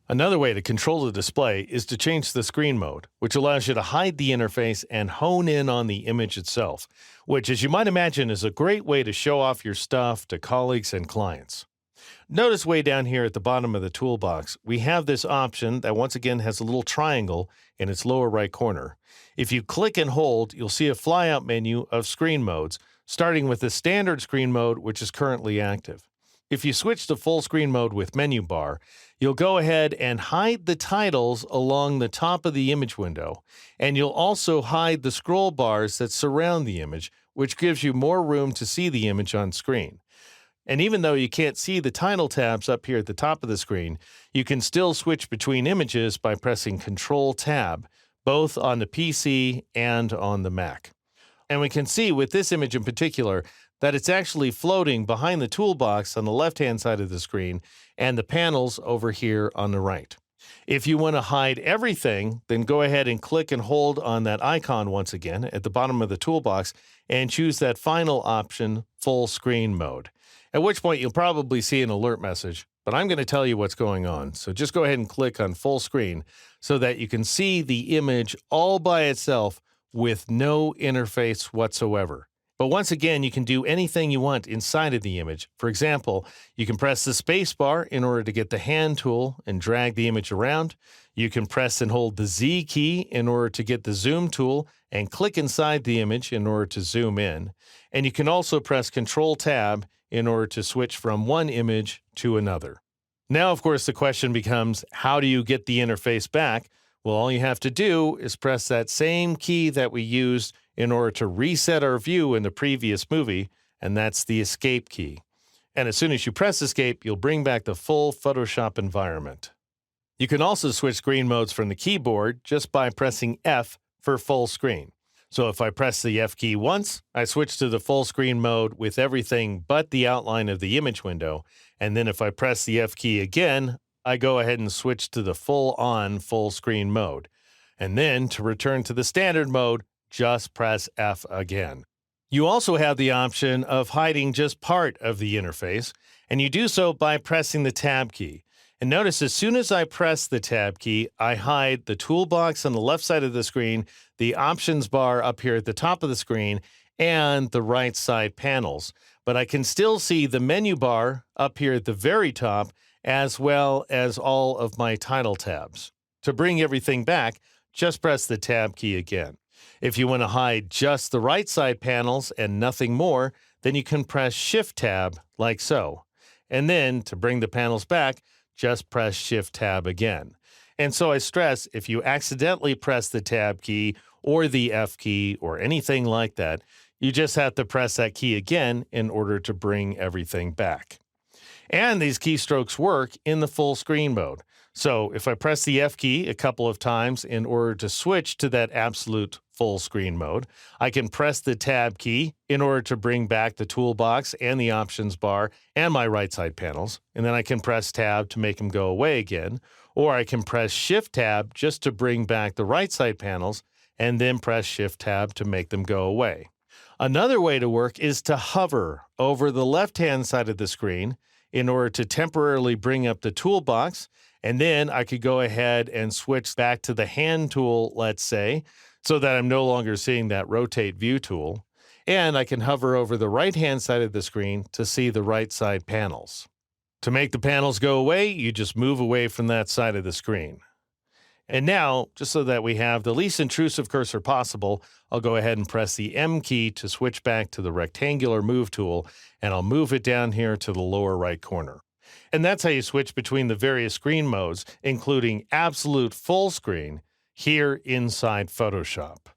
Another way to control the display is to change the screen mode, which allows you to hide the interface and hone in on the image itself, which, as you might imagine, is a great way to show off your stuff to colleagues and clients. Notice way down here at the bottom of the toolbox, we have this option that once again has a little triangle in its lower right corner. If you click and hold, you'll see a flyout menu of screen modes, starting with the standard screen mode, which is currently active. If you switch to full screen mode with menu bar, you'll go ahead and hide the titles along the top of the image window, and you'll also hide the scroll bars that surround the image, which gives you more room to see the image on screen. And even though you can't see the title tabs up here at the top of the screen, you can still switch between images by pressing Control-Tab, both on the PC and on the Mac. And we can see with this image in particular that it's actually floating behind the toolbox on the left-hand side of the screen and the panels over here on the right. If you want to hide everything, then go ahead and click and hold on that icon once again at the bottom of the toolbox and choose that final option, Full Screen Mode. At which point you'll probably see an alert message, but I'm going to tell you what's going on. So just go ahead and click on Full Screen so that you can see the image all by itself with no interface whatsoever. But once again, you can do anything you want inside of the image. For example, you can press the space bar in order to get the hand tool and drag the image around. You can press and hold the Z key in order to get the zoom tool and click inside the image in order to zoom in. And you can also press Control-Tab in order to switch from one image to another. Now, of course, the question becomes, how do you get the interface back? Well, all you have to do is press that same key that we used in order to reset our view in the previous movie, and that's the Escape key. And as soon as you press Escape, you'll bring back the full Photoshop environment. You can also switch screen modes from the keyboard just by pressing F for full screen. So if I press the F key once, I switch to the full screen mode with everything but the outline of the image window. And then if I press the F key again, I go ahead and switch to the full-on full screen mode. And then to return to the standard mode, just press F again. You also have the option of hiding just part of the interface, and you do so by pressing the Tab key. And notice as soon as I press the Tab key, I hide the toolbox on the left side of the screen, the options bar up here at the top of the screen, and the right side panels. But I can still see the menu bar up here at the very top, as well as all of my title tabs. To bring everything back, just press the Tab key again. If you want to hide just the right side panels and nothing more, then you can press Shift-Tab like so. And then to bring the panels back, just press Shift-Tab again. And so I stress, if you accidentally press the Tab key or the F key or anything like that, you just have to press that key again in order to bring everything back. And these keystrokes work in the full screen mode. So if I press the F key a couple of times in order to switch to that absolute full screen mode, I can press the Tab key in order to bring back the toolbox and the options bar and my right side panels. And then I can press Tab to make them go away again. Or I can press Shift-Tab just to bring back the right side panels and then press Shift-Tab to make them go away. Another way to work is to hover over the left-hand side of the screen in order to temporarily bring up the toolbox. And then I could go ahead and switch back to the hand tool, let's say, so that I'm no longer seeing that rotate view tool. And I can hover over the right-hand side of the screen to see the right side panels. To make the panels go away, you just move away from that side of the screen. And now, just so that we have the least intrusive cursor possible, I'll go ahead and press the M key to switch back to the rectangular move tool, and I'll move it down here to the lower right corner. And that's how you switch between the various screen modes, including absolute full screen, here inside Photoshop.